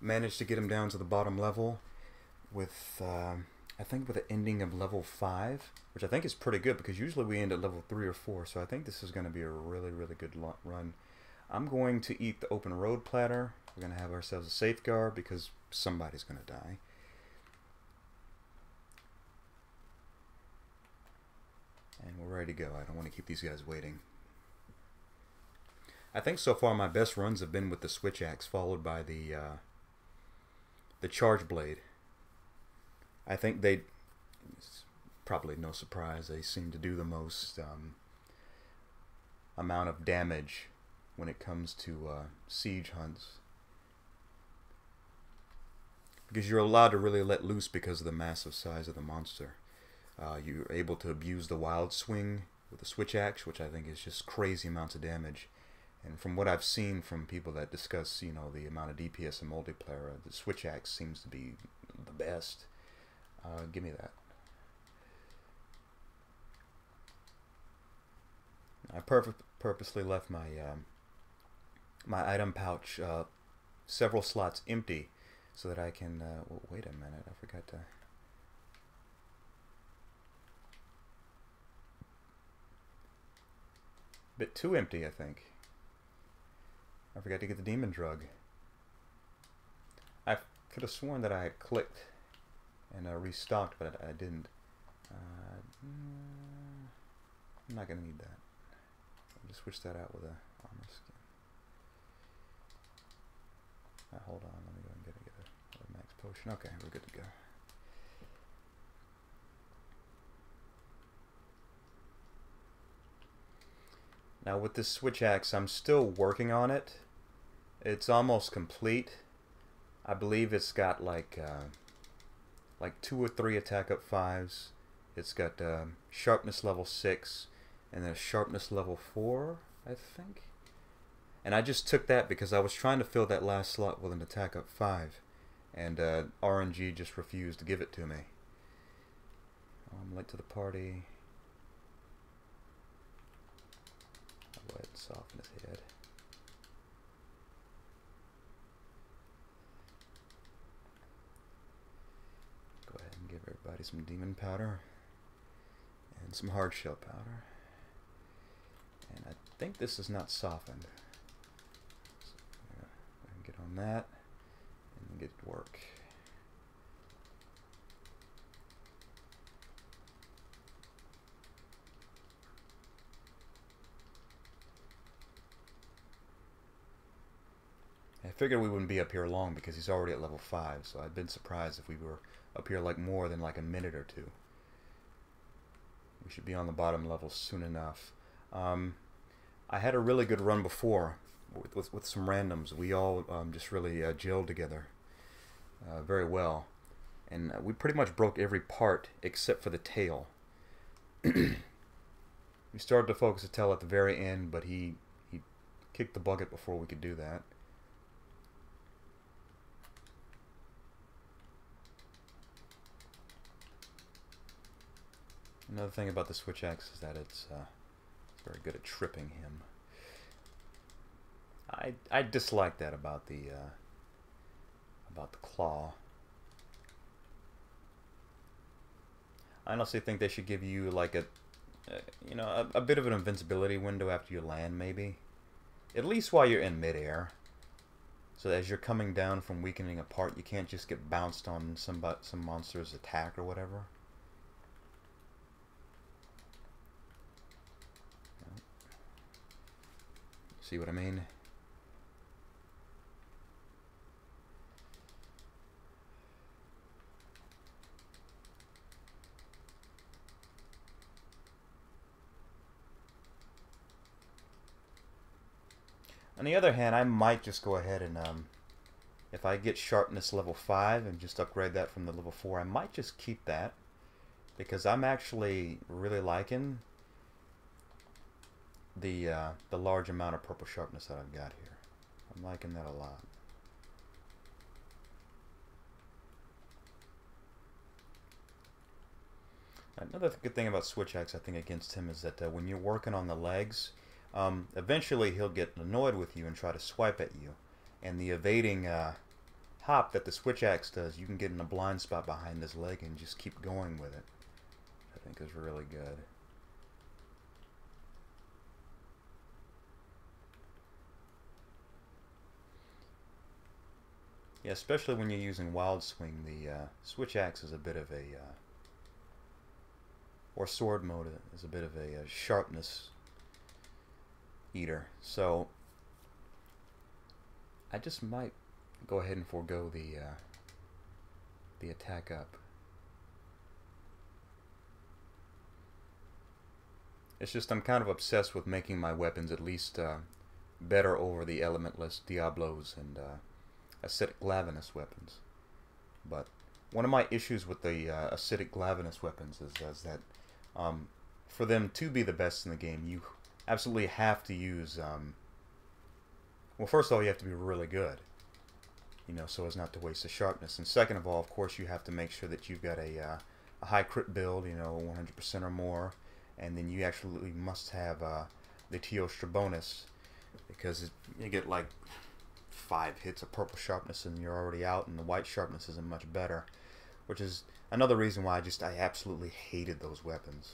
managed to get him down to the bottom level with, I think with an ending of level 5, which I think is pretty good because usually we end at level 3 or 4, so I think this is going to be a really, really good run. I'm going to eat the open road platter. We're going to have ourselves a safeguard because somebody's going to die. And we're ready to go. I don't want to keep these guys waiting. I think so far my best runs have been with the switch axe, followed by the charge blade. I think they, it's probably no surprise, they seem to do the most amount of damage when it comes to siege hunts. Because you're allowed to really let loose because of the massive size of the monster. You're able to abuse the wild swing with the switch axe, which I think is just crazy amounts of damage. And from what I've seen from people that discuss, you know, the amount of DPS in multiplayer, the switch axe seems to be the best. Give me that. I purposely left my my item pouch several slots empty so that I can. Well, wait a minute, I forgot to. Bit too empty, I think. I forgot to get the demon drug. I could have sworn that I had clicked and restocked, but I didn't. I'm not going to need that. I'll just switch that out with a armor skin. Hold on, let me go and get a max potion. Okay, we're good to go. Now with this switch axe, I'm still working on it. It's almost complete. I believe it's got like 2 or 3 attack up 5s. It's got sharpness level 6 and then sharpness level 4, I think. And I just took that because I was trying to fill that last slot with an attack up 5, and RNG just refused to give it to me. I'm late to the party. Go ahead and soften his head. Go ahead and give everybody some demon powder and some hard shell powder. And I think this is not softened. So go ahead and get on that and get to work. I figured we wouldn't be up here long because he's already at level 5, so I'd been surprised if we were up here like more than like a minute or two. We should be on the bottom level soon enough. I had a really good run before with some randoms. We all just really gelled together very well, and we pretty much broke every part except for the tail. We started to focus the tail at the very end, but he kicked the bucket before we could do that. Another thing about the switch axe is that it's very good at tripping him. I dislike that about the claw. I honestly think they should give you like you know, a bit of an invincibility window after you land, maybe. At least while you're in midair. So that as you're coming down from weakening apart, you can't just get bounced on some monster's attack or whatever. See what I mean? On the other hand, I might just go ahead and if I get sharpness level 5 and just upgrade that from the level 4, I might just keep that because I'm actually really liking the large amount of purple sharpness that I've got here. I'm liking that a lot. Another good thing about switch axe, I think, against him is that when you're working on the legs, eventually he'll get annoyed with you and try to swipe at you. And the evading, how pop that the switch axe does, you can get in a blind spot behind his leg and just keep going with it. I think is really good. Yeah, especially when you're using wild swing, the switch axe is a bit of a, or sword mode is a bit of a sharpness eater. So I just might go ahead and forego the attack up. It's just I'm kind of obsessed with making my weapons at least better over the elementless Diablos and acidic Glavenus weapons. But one of my issues with the acidic Glavenus weapons is that for them to be the best in the game, you absolutely have to use well, first of all, you have to be really good, you know, so as not to waste the sharpness. And second of all, of course, you have to make sure that you've got a high crit build, you know, 100% or more. And then you actually must have the Teostra bonus, because you get like 5 hits of purple sharpness and you're already out, and the white sharpness isn't much better, which is another reason why I absolutely hated those weapons.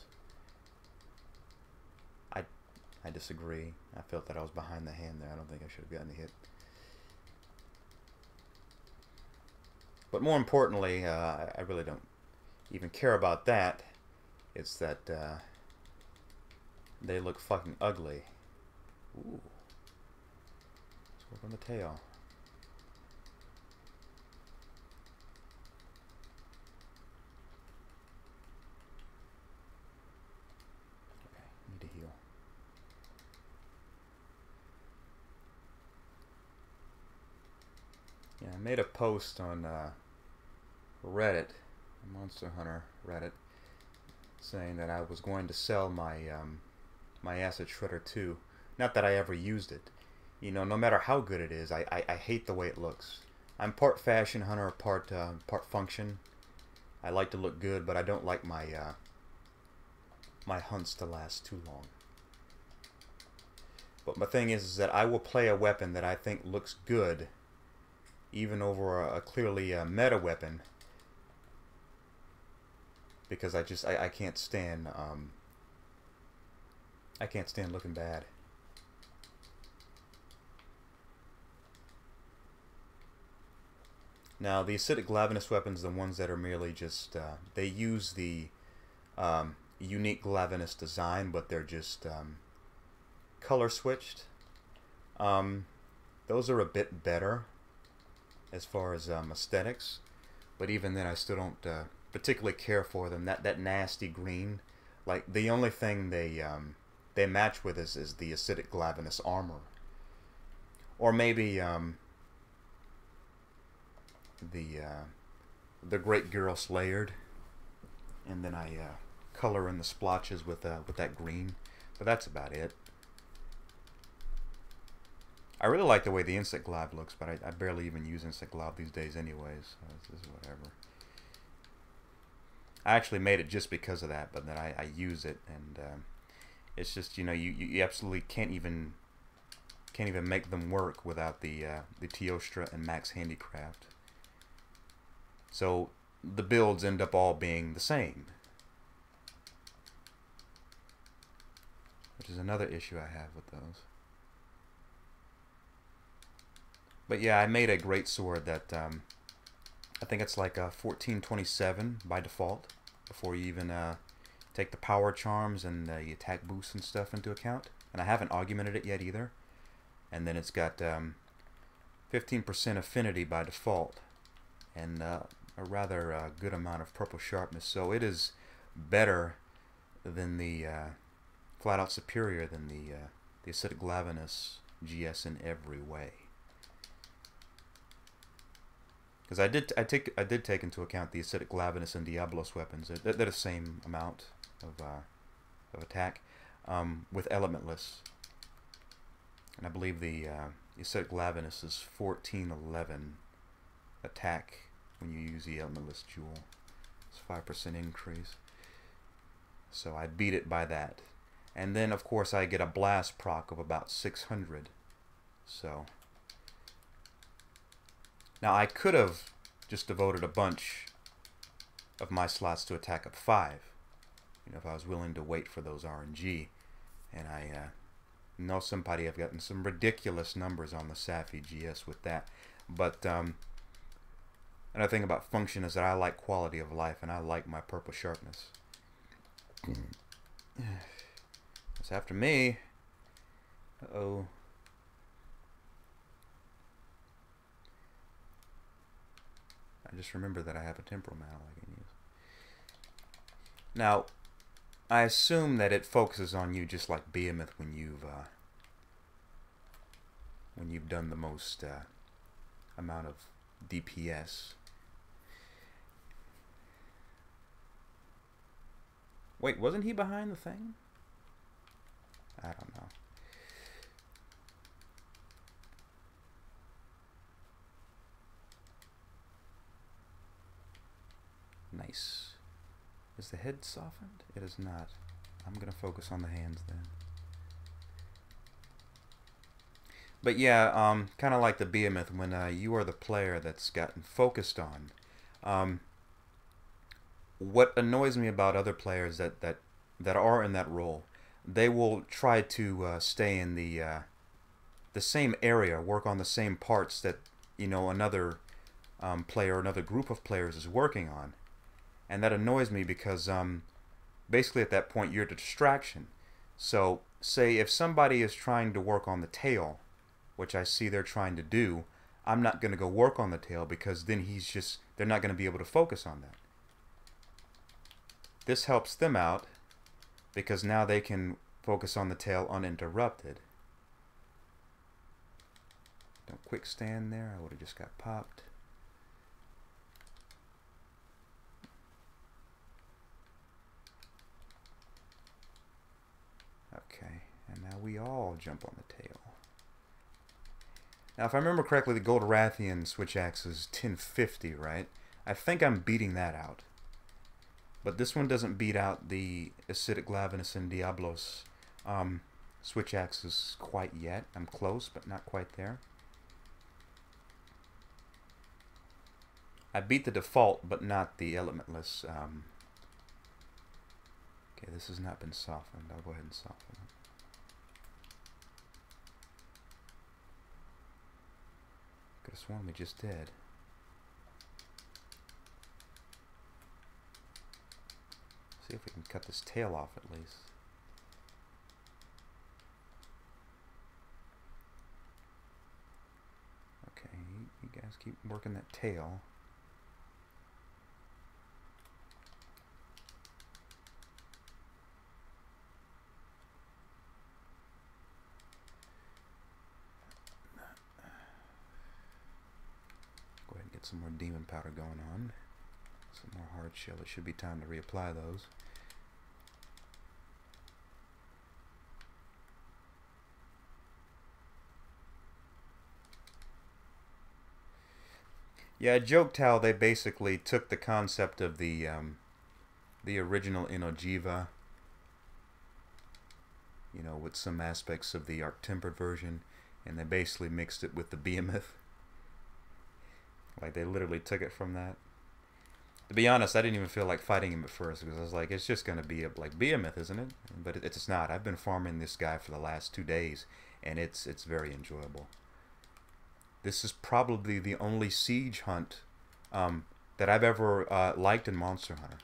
I disagree. I felt that I was behind the hand there. I don't think I should have gotten a hit. But more importantly, I really don't even care about that. It's that they look fucking ugly. Ooh. Let's work on the tail. Okay, need to heal. Yeah, I made a post on Reddit, Monster Hunter Reddit, saying that I was going to sell my my Acid Shredder 2. Not that I ever used it. You know, no matter how good it is, I hate the way it looks. I'm part fashion hunter, part function. I like to look good, but I don't like my my hunts to last too long. But my thing is that I will play a weapon that I think looks good, even over a clearly meta weapon, because I can't stand looking bad. Now the acidic Glavenus weapons, the ones that are merely just they use the unique Glavenus design, but they're just color switched. Those are a bit better as far as aesthetics, but even then I still don't particularly care for them. That nasty green, like the only thing they match with is the acidic Glavenus armor, or maybe the Great Girl Slayard, and then I color in the splotches with that green, but that's about it. I really like the way the Insect Glob looks, but I barely even use Insect Glob these days anyways, so this is whatever. I actually made it just because of that, but then I use it, and it's just, you know, you absolutely can't even make them work without the Teostra and Max Handicraft. So the builds end up all being the same, which is another issue I have with those. But yeah, I made a great sword that I think it's like a 1427 by default, before you even take the power charms and the attack boosts and stuff into account. And I haven't augmented it yet either. And then it's got 15% affinity by default, and a rather good amount of purple sharpness. So it is better than the flat out superior than the acidic Glavenus GS in every way. Because I did take into account the acidic Glavenus and Diablos weapons. They're the same amount of attack with elementless, and I believe the acidic Glavenus is 1411 attack when you use the elementless jewel. It's 5% increase. So I beat it by that, and then of course I get a blast proc of about 600. So Now I could have just devoted a bunch of my slots to attack up 5. You know, if I was willing to wait for those RNG. And I know somebody have gotten some ridiculous numbers on the Safi GS with that. But another thing about function is that I like quality of life, and I like my purple sharpness. It's after me. Uh-oh. I just remember that I have a temporal mantle I can use. Now, I assume that it focuses on you just like Behemoth when you've done the most amount of DPS. Wait, wasn't he behind the thing? I don't know. Nice. Is the head softened? It is not. I'm going to focus on the hands then. But yeah, kind of like the Behemoth, when you are the player that's gotten focused on. What annoys me about other players that are in that role, they will try to stay in the same area, work on the same parts that another player, another group of players is working on. And that annoys me because basically at that point you're a distraction. So say if somebody is trying to work on the tail, which I see they're trying to do, I'm not going to go work on the tail because then they're not going to be able to focus on that. This helps them out because now they can focus on the tail uninterrupted. Don't quick stand there, I would have just got popped. Okay, and now we all jump on the tail. Now, if I remember correctly, the Gold Rathian switch axe is 1050, right? I think I'm beating that out. But this one doesn't beat out the Acidic Glavenus and Diablos switch axes quite yet. I'm close, but not quite there. I beat the default, but not the elementless. Okay, this has not been softened. I'll go ahead and soften it. Could have sworn we just did. See if we can cut this tail off at least. Okay, you guys keep working that tail. Go ahead and get some more demon powder going on. Some more hard shell. It should be time to reapply those. Yeah, I joked how they basically took the concept of the original Inojiva, you know, with some aspects of the Arc-Tempered version, and they basically mixed it with the Behemoth. Like, they literally took it from that. To be honest, I didn't even feel like fighting him at first, because I was like, it's just going to be like Behemoth, isn't it? But it's not. I've been farming this guy for the last 2 days, and it's very enjoyable. This is probably the only siege hunt that I've ever liked in Monster Hunter.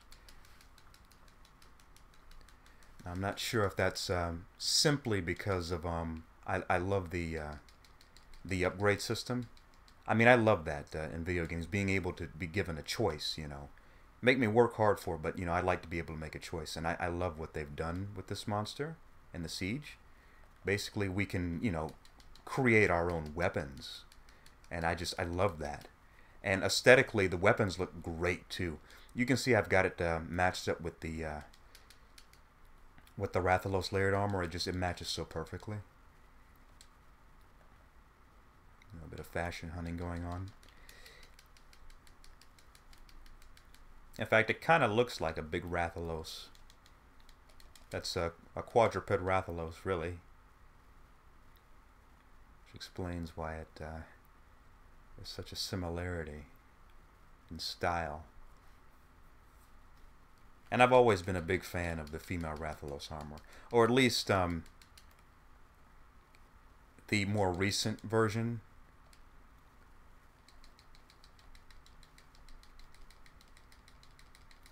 I'm not sure if that's simply because of I love the upgrade system. I mean, I love that in video games, being able to be given a choice, you know. Make me work hard for it, but, you know, I like to be able to make a choice. And I love what they've done with this monster and the siege. Basically, we can, you know, create our own weapons. And I love that. And aesthetically, the weapons look great, too. You can see I've got it matched up with the Rathalos layered armor. It matches so perfectly. A little bit of fashion hunting going on. In fact, it kind of looks like a big Rathalos. That's a quadruped Rathalos, really. Which explains why it There's such a similarity in style. And I've always been a big fan of the female Rathalos armor. Or at least the more recent version.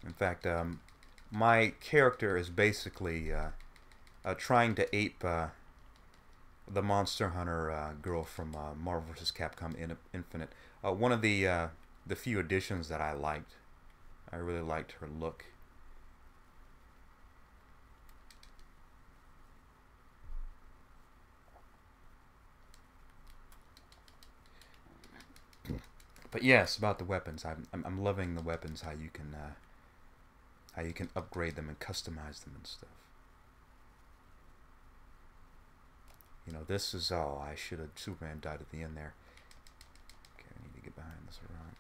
In fact, my character is basically trying to ape the Monster Hunter girl from Marvel vs. Capcom Infinite. One of the few additions that I liked. I really liked her look. But yes, about the weapons. I'm loving the weapons. How you can upgrade them and customize them and stuff. You know, this is all. I should have. Superman died at the end there. Okay, I need to get behind this rock.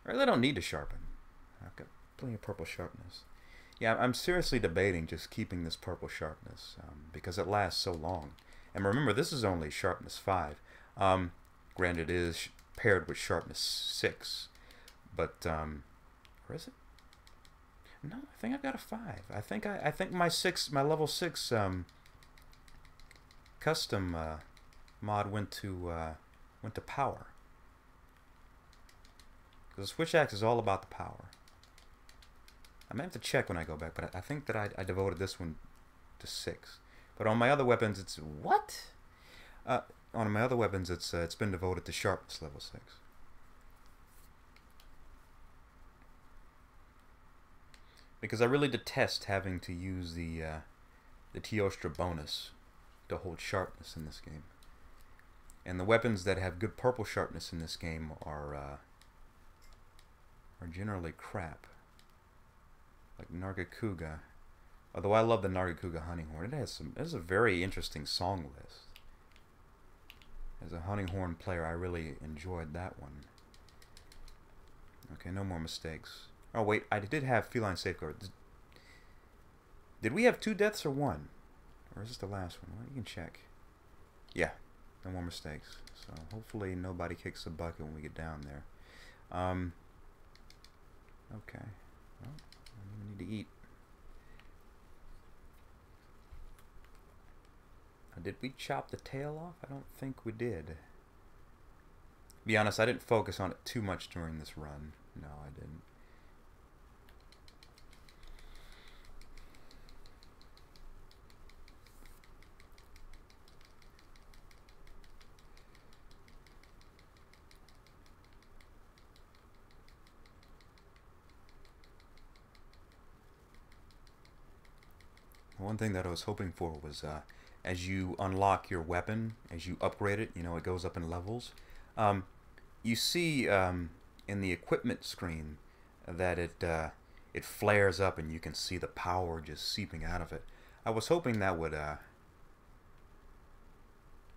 I really don't need to sharpen. I've got plenty of purple sharpness. Yeah, I'm seriously debating just keeping this purple sharpness because it lasts so long. And remember, this is only sharpness 5. Granted, it is paired with sharpness 6. But, where is it? No, I think I've got a 5. I think my level 6 custom mod went to power. Because the switch axe is all about the power. I may have to check when I go back, but I think that I devoted this one to 6. But on my other weapons, it's what? On my other weapons, it's been devoted to sharpness level 6. Because I really detest having to use the Teostra bonus to hold sharpness in this game. And the weapons that have good purple sharpness in this game are generally crap. Like Nargacuga. Although I love the Nargacuga hunting horn. It has a very interesting song list. As a hunting horn player, I really enjoyed that one. Okay, no more mistakes. Oh wait, I did have feline safeguard. Did we have 2 deaths or 1? Or is this the last one? Well, you can check. Yeah, no more mistakes. So hopefully nobody kicks the bucket when we get down there. Okay. Well, we need to eat. Did we chop the tail off? I don't think we did. To be honest, I didn't focus on it too much during this run. No, I didn't. One thing that I was hoping for was as you unlock your weapon, as you upgrade it, you know, it goes up in levels. You see in the equipment screen that it flares up and you can see the power just seeping out of it. I was hoping that would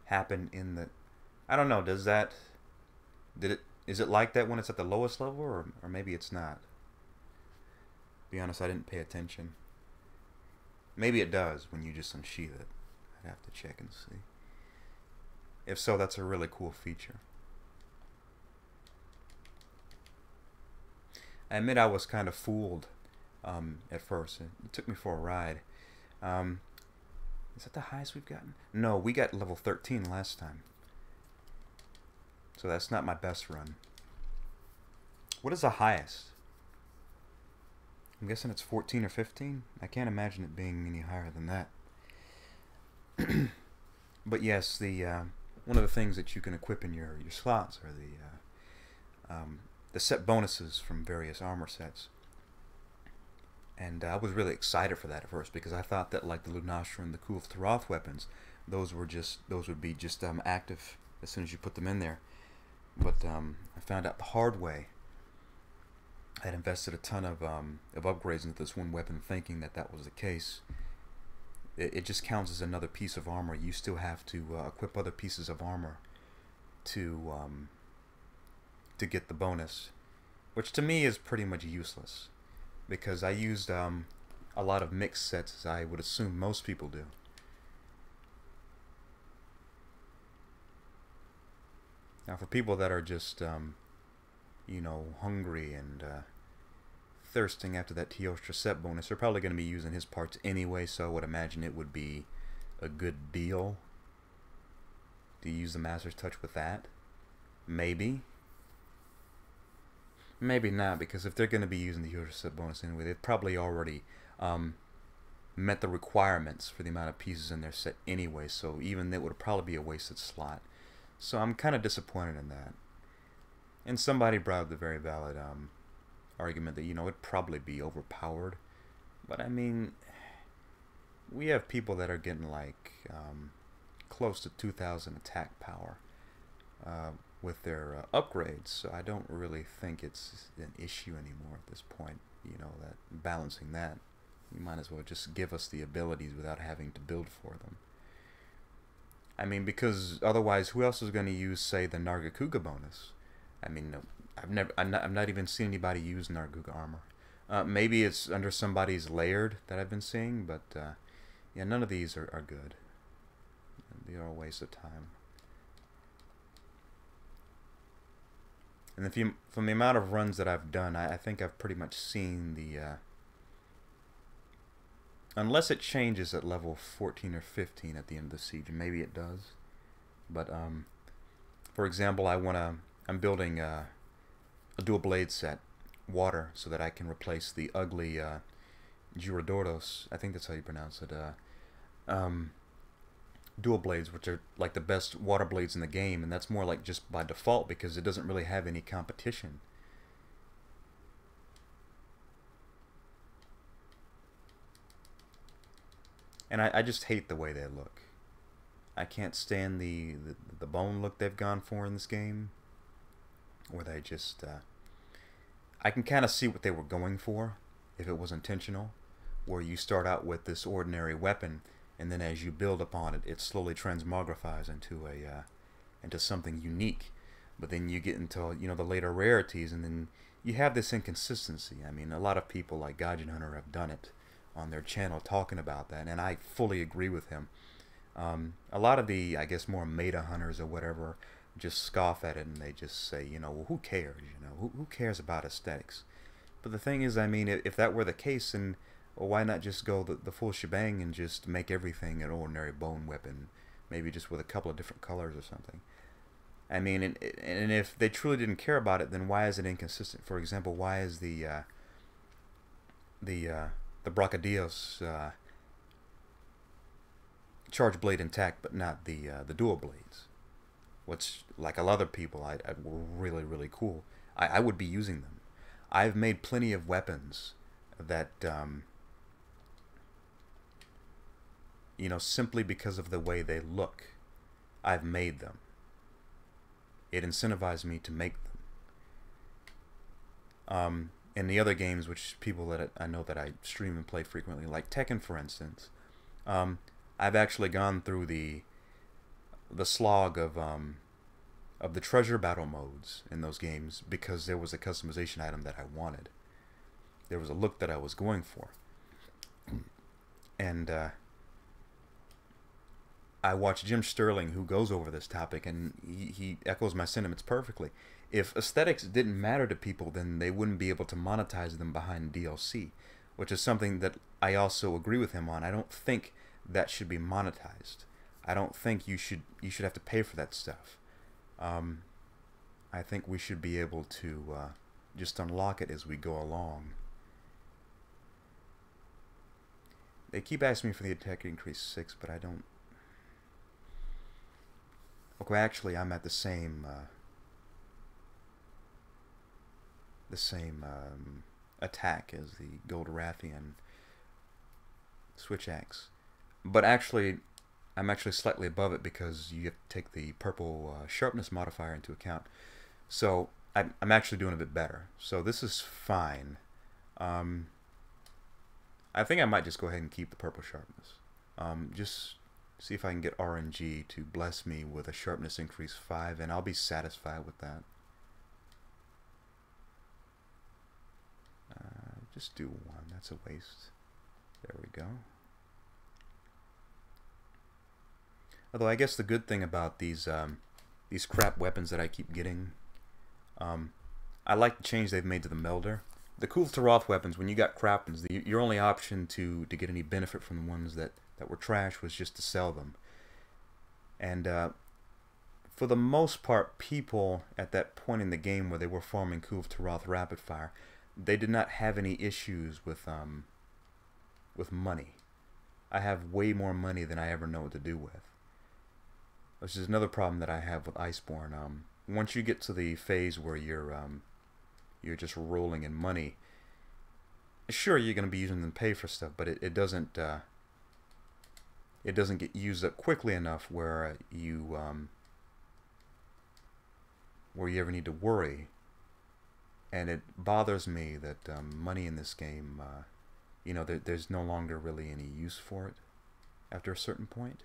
happen in the... I don't know, is it like that when it's at the lowest level, or maybe it's not? To be honest, I didn't pay attention. Maybe it does when you just unsheath it. I'd have to check and see. If so, that's a really cool feature. I admit I was kind of fooled at first. It took me for a ride. Is that the highest we've gotten? No, we got level 13 last time. So that's not my best run. What is the highest? I'm guessing it's 14 or 15. I can't imagine it being any higher than that. But yes, the one of the things that you can equip in your slots are the set bonuses from various armor sets. And I was really excited for that at first because I thought that like the Lunastra and the Kulth Taroth weapons, those would be just active as soon as you put them in there. But I found out the hard way. I had invested a ton of upgrades into this one weapon, thinking that that was the case. It just counts as another piece of armor. You still have to equip other pieces of armor to get the bonus, which to me is pretty much useless because I used a lot of mixed sets, as I would assume most people do. Now, for people that are just, you know, hungry and thirsting after that Teostra set bonus, they're probably going to be using his parts anyway, so I would imagine it would be a good deal to use the Master's Touch with that. Maybe. Maybe not, because if they're going to be using the Teostra set bonus anyway, they've probably already met the requirements for the amount of pieces in their set anyway, so even that would probably be a wasted slot. So I'm kind of disappointed in that. And somebody brought up the very valid argument that, you know, it'd probably be overpowered. But I mean, we have people that are getting like close to 2,000 attack power with their upgrades, so I don't really think it's an issue anymore at this point. You know, that balancing that, you might as well just give us the abilities without having to build for them. I mean, because otherwise, who else is going to use, say, the Nargacuga bonus? I mean, no, I've not even seen anybody use Nargacuga armor. Maybe it's under somebody's layered that I've been seeing, but yeah, none of these are good. They are a waste of time. And from the amount of runs that I've done, I think I've pretty much seen the... unless it changes at level 14 or 15 at the end of the siege, maybe it does. But for example, I'm building a dual blade set, water, so that I can replace the ugly Girodordos, I think that's how you pronounce it, dual blades, which are like the best water blades in the game, and that's more like just by default because it doesn't really have any competition. And I just hate the way they look. I can't stand the bone look they've gone for in this game, where they just I can kind of see what they were going for if it was intentional, where you start out with this ordinary weapon, and then as you build upon it, it slowly transmogrifies into something unique. But then you get into, you know, the later rarities, and then you have this inconsistency. I mean, a lot of people like Gaijin Hunter have done it on their channel talking about that, and I fully agree with him. A lot of the, I guess, more meta hunters or whatever just scoff at it, and they just say, you know, well, who cares? You know, who cares about aesthetics? But the thing is, I mean, if that were the case, then well, why not just go the full shebang and just make everything an ordinary bone weapon, maybe just with a couple of different colors or something? I mean, and if they truly didn't care about it, then why is it inconsistent? For example, why is the Bracadios charge blade intact, but not the dual blades? Which, like a lot of people, were really, really cool. I would be using them. I've made plenty of weapons that, you know, simply because of the way they look, I've made them. It incentivized me to make them. In the other games, which people that I know that I stream and play frequently, like Tekken, for instance, I've actually gone through the slog of the treasure battle modes in those games because there was a customization item that I wanted. There was a look that I was going for. And I watch Jim Sterling, who goes over this topic, and he echoes my sentiments perfectly. If aesthetics didn't matter to people, then they wouldn't be able to monetize them behind DLC, which is something that I also agree with him on. I don't think that should be monetized. I don't think you should have to pay for that stuff. I think we should be able to just unlock it as we go along. They keep asking me for the attack increase 6, but I don't... Okay, actually, I'm at the same attack as the Gold Rathian Switch Axe. But actually, I'm actually slightly above it because you have to take the purple sharpness modifier into account. So I'm actually doing a bit better. So this is fine. I think I might just go ahead and keep the purple sharpness. Just see if I can get RNG to bless me with a sharpness increase 5, and I'll be satisfied with that. Just do 1. That's a waste. There we go. Although I guess the good thing about these these crap weapons that I keep getting. I like the change they've made to the melder. The Kultaroth weapons, when you got crap ones, your only option to get any benefit from the ones that were trash was just to sell them. And for the most part, people at that point in the game where they were farming Kultaroth rapid fire, they did not have any issues with money. I have way more money than I ever know what to do with. Which is another problem that I have with Iceborne. Once you get to the phase where you're just rolling in money, sure, you're going to be using them to pay for stuff, but it doesn't get used up quickly enough where you ever need to worry. And it bothers me that money in this game, you know, there's no longer really any use for it after a certain point.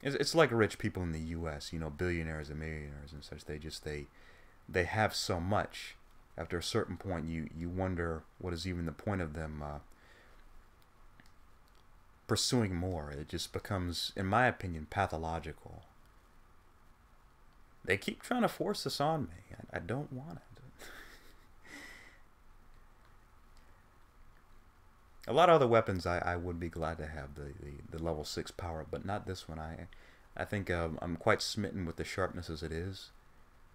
It's like rich people in the U.S., you know, billionaires and millionaires and such. They have so much. After a certain point, you wonder what is even the point of them pursuing more. It just becomes, in my opinion, pathological. They keep trying to force this on me. I don't want it. A lot of other weapons I would be glad to have the level 6 power, but not this one. I think I'm quite smitten with the sharpness as it is,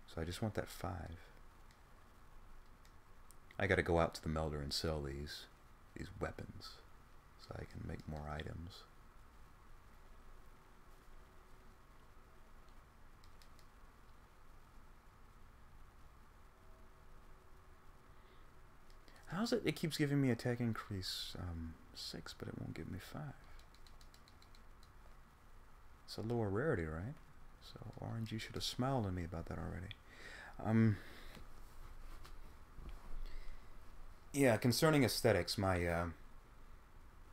so I just want that 5. I gotta go out to the melder and sell these weapons so I can make more items. How's it? It keeps giving me attack increase 6, but it won't give me 5. It's a lower rarity, right? So RNG should have smiled at me about that already. Yeah, concerning aesthetics, my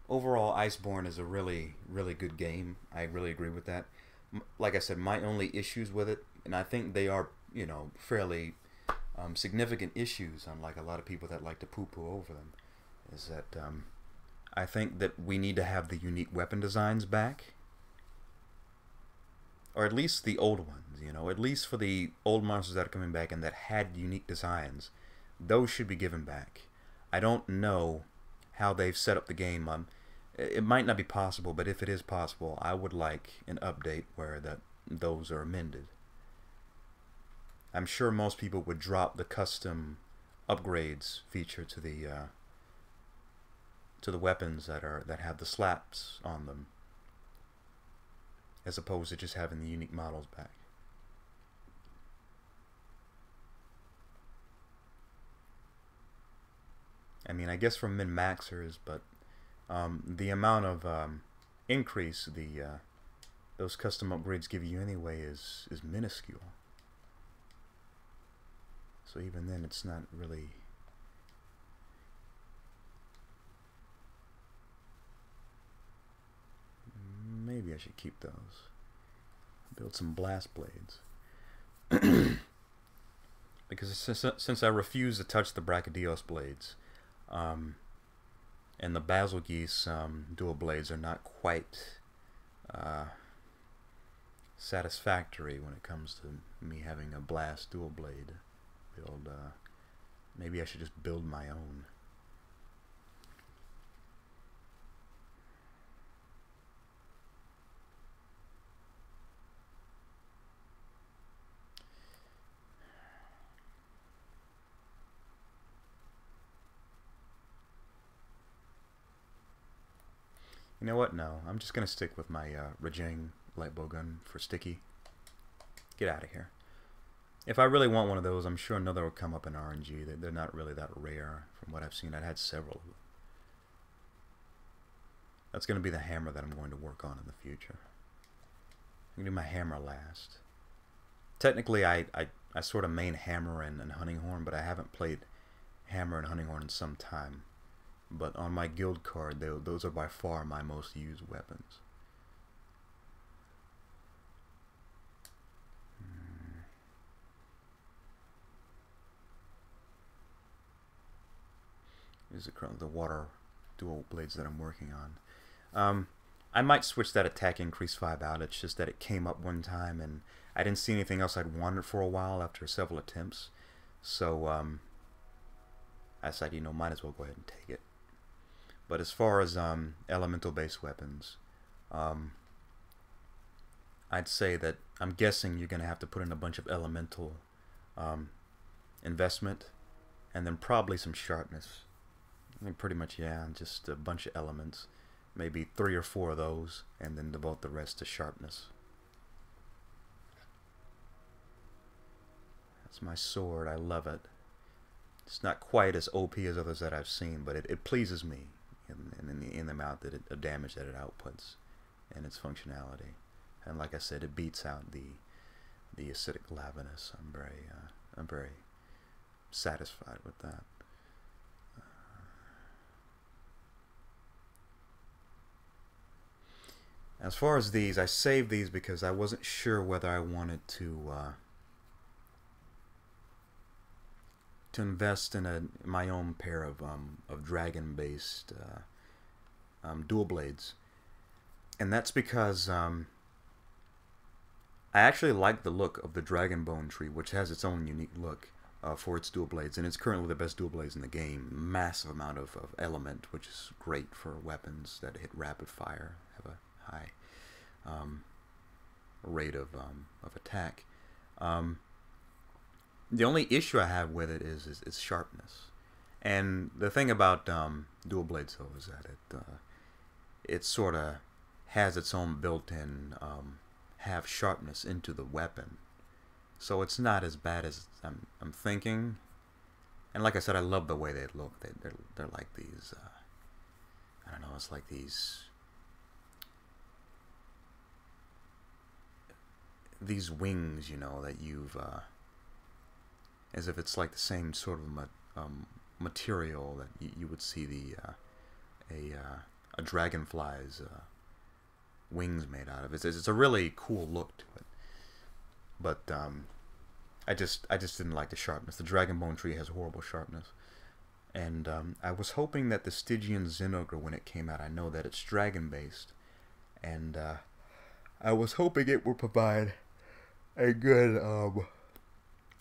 overall Iceborne is a really, really good game. I really agree with that. Like I said, my only issues with it, and I think they are, you know, fairly significant issues, unlike a lot of people that like to poo-poo over them, is that I think that we need to have the unique weapon designs back. Or at least the old ones, you know, at least for the old monsters that are coming back and that had unique designs, those should be given back. I don't know how they've set up the game. It might not be possible, but if it is possible, I would like an update where those are amended. I'm sure most people would drop the custom upgrades feature to the weapons that have the slaps on them, as opposed to just having the unique models back. I mean, I guess for min-maxers, but the amount of increase those custom upgrades give you anyway is minuscule. So even then, it's not really... Maybe I should keep those. Build some blast blades. Because since I refuse to touch the Brachydios blades, and the Basil Geese dual blades are not quite satisfactory when it comes to me having a blast dual blade build. Maybe I should just build my own. You know what? No, I'm just gonna stick with my Rajang lightbow gun for sticky. Get out of here. If I really want one of those, I'm sure another will come up in RNG. They're not really that rare from what I've seen. I've had several of them. That's going to be the hammer that I'm going to work on in the future. I'm going to do my hammer last. Technically, I sort of main hammer and hunting horn, but I haven't played hammer and hunting horn in some time. But on my guild card, those are by far my most used weapons. These are the water dual blades that I'm working on. I might switch that attack increase 5 out. It's just that it came up one time and I didn't see anything else I'd wanted for a while after several attempts. So I decided, you know, might as well go ahead and take it. But as far as elemental based weapons, I'd say that I'm guessing you're going to have to put in a bunch of elemental investment and then probably some sharpness. I mean, pretty much, yeah, just a bunch of elements. Maybe 3 or 4 of those, and then devote the rest to sharpness. That's my sword. I love it. It's not quite as OP as others that I've seen, but it pleases me in the amount that of damage that it outputs and its functionality. And like I said, it beats out the acidic lavinus. I'm very satisfied with that. As far as these, I saved these because I wasn't sure whether I wanted to invest in my own pair of dragon-based dual blades, and that's because I actually like the look of the dragon bone tree, which has its own unique look for its dual blades, and it's currently the best dual blades in the game. Massive amount of element, which is great for weapons that hit rapid fire, have a high rate of attack. The only issue I have with it is sharpness, and the thing about dual blades though is that it sort of has its own built-in half sharpness into the weapon, so it's not as bad as I'm thinking. And like I said, I love the way they look. They're like these. I don't know. It's like these wings, you know, that you've as if it's like the same sort of material that you would see a dragonfly's wings made out of. It's a really cool look to it, but I just didn't like the sharpness. The dragon bone tree has horrible sharpness, and I was hoping that the Stygian Zinogre, when it came out, I know that it's dragon based, and I was hoping it would provide a good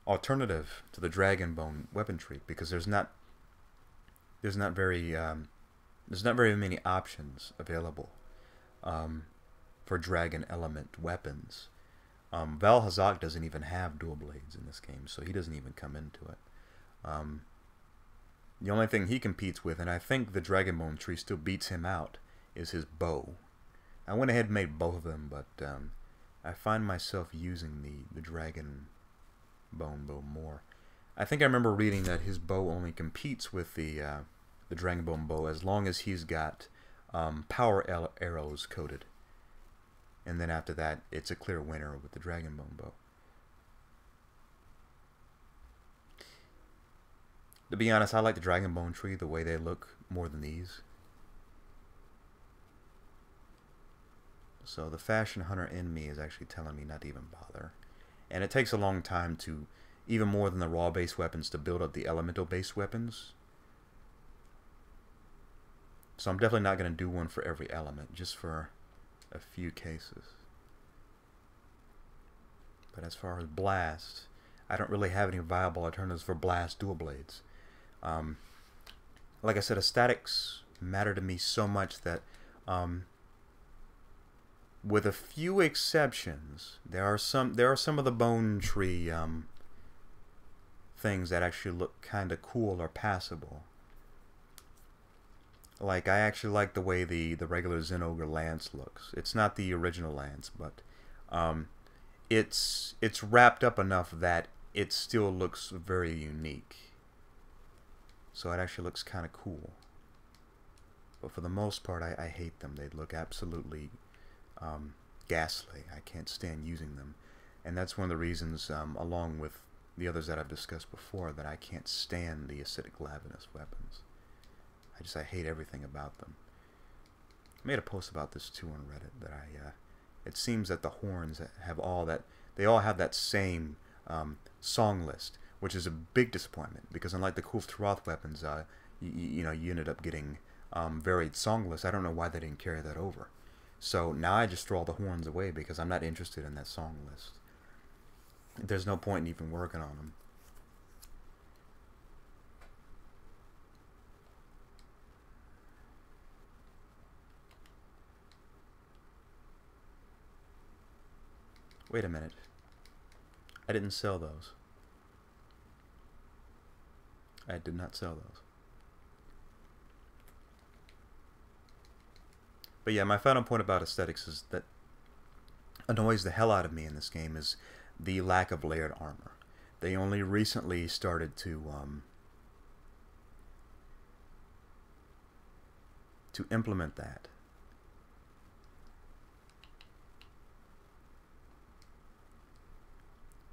alternative to the dragon bone weapon tree, because there's not very many options available for dragon element weapons. Valhazak doesn't even have dual blades in this game, so he doesn't even come into it. The only thing he competes with, and I think the dragon bone tree still beats him out, is his bow. I went ahead and made both of them, but I find myself using the dragon bone bow more. I think I remember reading that his bow only competes with the dragon bone bow as long as he's got power arrows coated, and then after that it's a clear winner with the dragon bone bow. To be honest, I like the dragon bone tree, the way they look, more than these. So the fashion hunter in me is actually telling me not to even bother. And it takes a long time to, even more than the raw base weapons, to build up the elemental base weapons. So I'm definitely not going to do one for every element, just for a few cases. But as far as blast, I don't really have any viable alternatives for blast dual blades. Like I said, statics matter to me so much that with a few exceptions, there are some of the bone tree things that actually look kind of cool or passable. Like, I actually like the way the regular Zinogre lance looks. It's not the original lance, but it's wrapped up enough that it still looks very unique. So it actually looks kind of cool. But for the most part, I hate them. They look absolutely ghastly. I can't stand using them. And that's one of the reasons, along with the others that I've discussed before, that I can't stand the acidic lavinus weapons. I hate everything about them. I made a post about this too on Reddit, that it seems that the horns have they all have that same song list, which is a big disappointment, because unlike the Kulftaroth weapons, you ended up getting varied song lists. I don't know why they didn't carry that over. So now I just throw all the horns away because I'm not interested in that song list. There's no point in even working on them. Wait a minute. I didn't sell those. I did not sell those. But yeah, my final point about aesthetics is that annoys the hell out of me in this game is the lack of layered armor. They only recently started to implement that.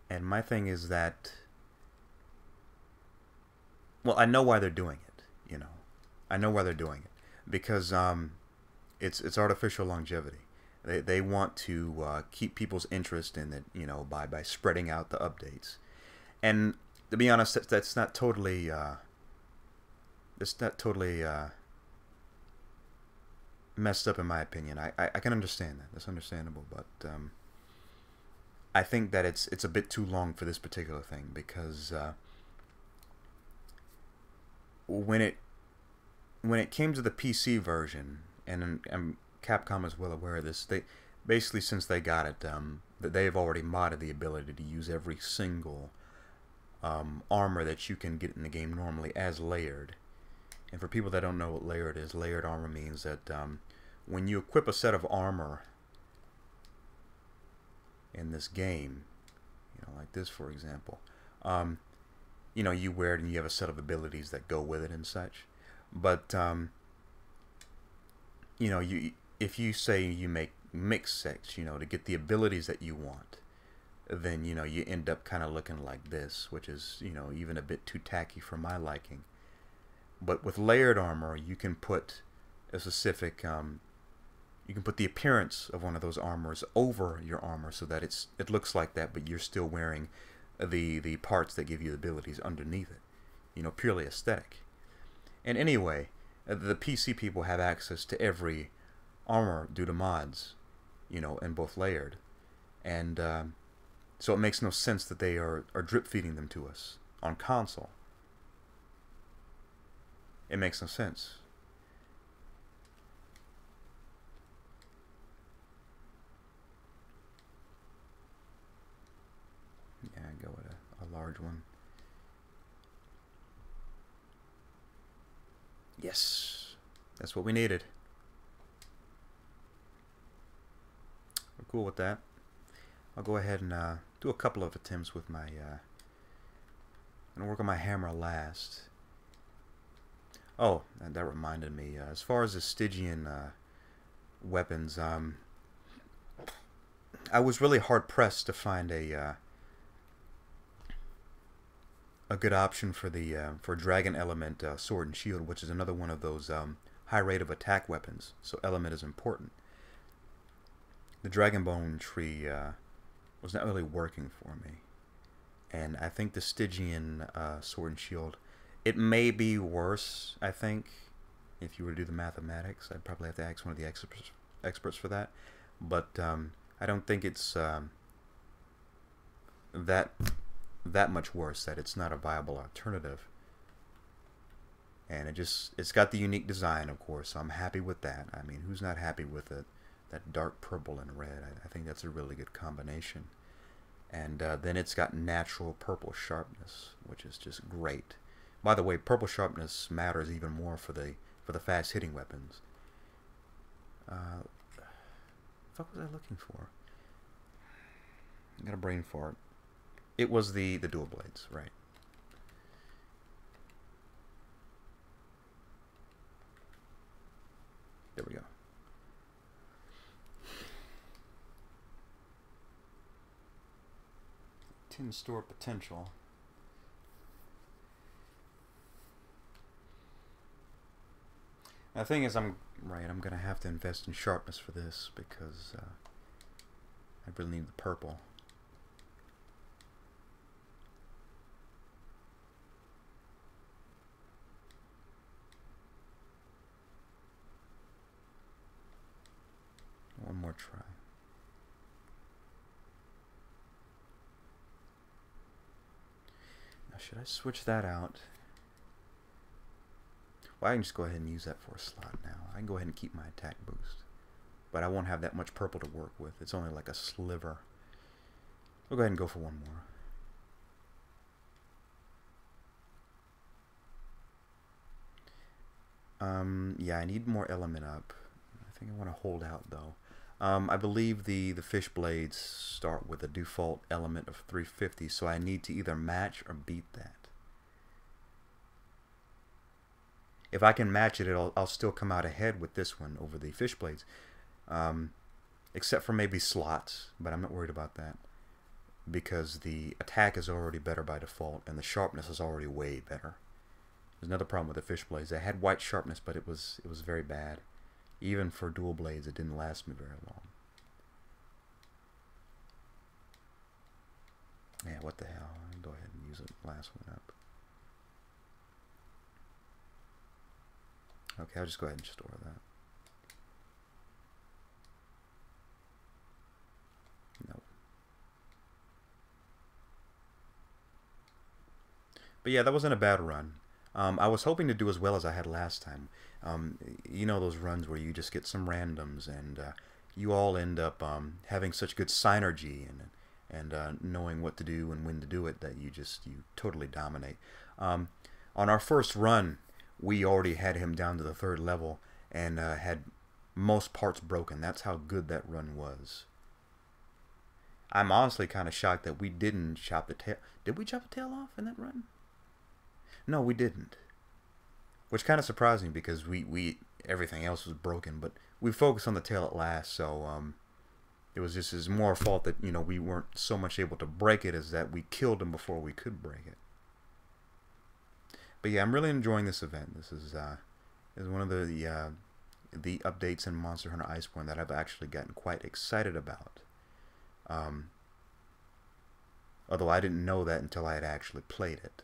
And my thing is that, well, I know why they're doing it, you know. I know why they're doing it. Because it's artificial longevity. They want to keep people's interest in it, you know, by spreading out the updates. And to be honest, that's not totally messed up in my opinion. I can understand that. That's understandable, but I think that it's a bit too long for this particular thing because when it came to the PC version, and Capcom is well aware of this, they basically, since they got it, they've already modded the ability to use every single armor that you can get in the game normally as layered. And for people that don't know what layered is, layered armor means that when you equip a set of armor in this game, you know, like this for example, you know, you wear it and you have a set of abilities that go with it and such. But you know, if you say you make mix sets, you know, to get the abilities that you want, then, you know, you end up kind of looking like this, which is, you know, even a bit too tacky for my liking. But with layered armor, you can put a specific, you can put the appearance of one of those armors over your armor so that it looks like that, but you're still wearing the parts that give you the abilities underneath it. You know, purely aesthetic. And anyway, the PC people have access to every armor due to mods, you know, and both layered. And so it makes no sense that they are drip feeding them to us on console. It makes no sense. Yeah, I go with a large one. Yes, that's what we needed. We're cool with that. I'll go ahead and do a couple of attempts with my and work on my hammer last. Oh, and that reminded me, as far as the Stygian weapons, I was really hard pressed to find a good option for the for Dragon Element Sword and Shield, which is another one of those high rate of attack weapons. So element is important. The Dragon Bone tree was not really working for me, and I think the Stygian Sword and Shield, it may be worse. I think if you were to do the mathematics, I'd probably have to ask one of the experts for that. But I don't think it's that much worse that it's not a viable alternative. And it's got the unique design, of course, so I'm happy with that. I mean, who's not happy with it? That dark purple and red, I think that's a really good combination. And then it's got natural purple sharpness, which is just great. By the way, purple sharpness matters even more for the fast hitting weapons. What the fuck was I looking for? I got a brain fart. It was the dual blades, right? There we go. Tin store potential. The thing is, I'm gonna have to invest in sharpness for this because I really need the purple. more try. Now, should I switch that out? Well, I can just go ahead and use that for a slot now. I can go ahead and keep my attack boost. But I won't have that much purple to work with. It's only like a sliver. We'll go ahead and go for one more. Yeah, I need more element up. I think I want to hold out though. I believe the fish blades start with a default element of 350, so I need to either match or beat that. If I can match it, I'll still come out ahead with this one over the fish blades. Except for maybe slots, but I'm not worried about that. Because the attack is already better by default, and the sharpness is already way better. There's another problem with the fish blades. They had white sharpness, but it was very bad. Even for dual blades, it didn't last me very long. Yeah, what the hell? I'll go ahead and use the last one up. Okay, I'll just go ahead and store that. Nope. But yeah, that wasn't a bad run. I was hoping to do as well as I had last time. You know those runs where you just get some randoms and you all end up having such good synergy and knowing what to do and when to do it that you totally dominate. On our first run, we already had him down to the 3rd level and had most parts broken. That's how good that run was. I'm honestly kind of shocked that we didn't chop the tail. Did we chop the tail off in that run? No, we didn't. Which kind of surprised me because everything else was broken, but we focused on the tail at last, so it was just as more fault that we weren't so much able to break it as that we killed him before we could break it. But yeah, I'm really enjoying this event. This is one of the updates in Monster Hunter Iceborne that I've actually gotten quite excited about. Although I didn't know that until I had actually played it.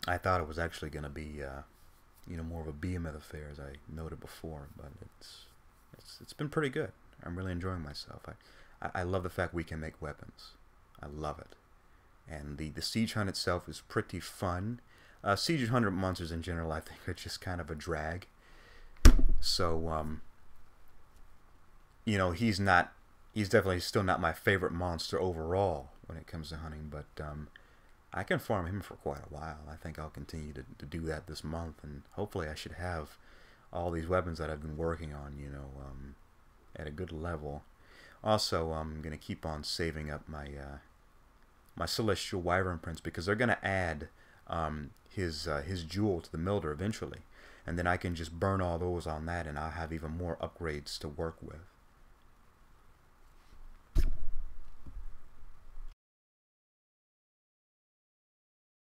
I thought it was actually going to be, more of a behemoth affair, as I noted before, but it's been pretty good. I'm really enjoying myself. I love the fact we can make weapons. I love it. And the siege hunt itself is pretty fun. Siege hunter monsters in general, I think, are just kind of a drag. So, he's definitely still not my favorite monster overall when it comes to hunting, but I can farm him for quite a while. I think I'll continue to do that this month, and hopefully I should have all these weapons that I've been working on, at a good level. Also, I'm going to keep on saving up my my Celestial Wyvern Prince because they're going to add his jewel to the Milder eventually, and then I can just burn all those on that, and I'll have even more upgrades to work with.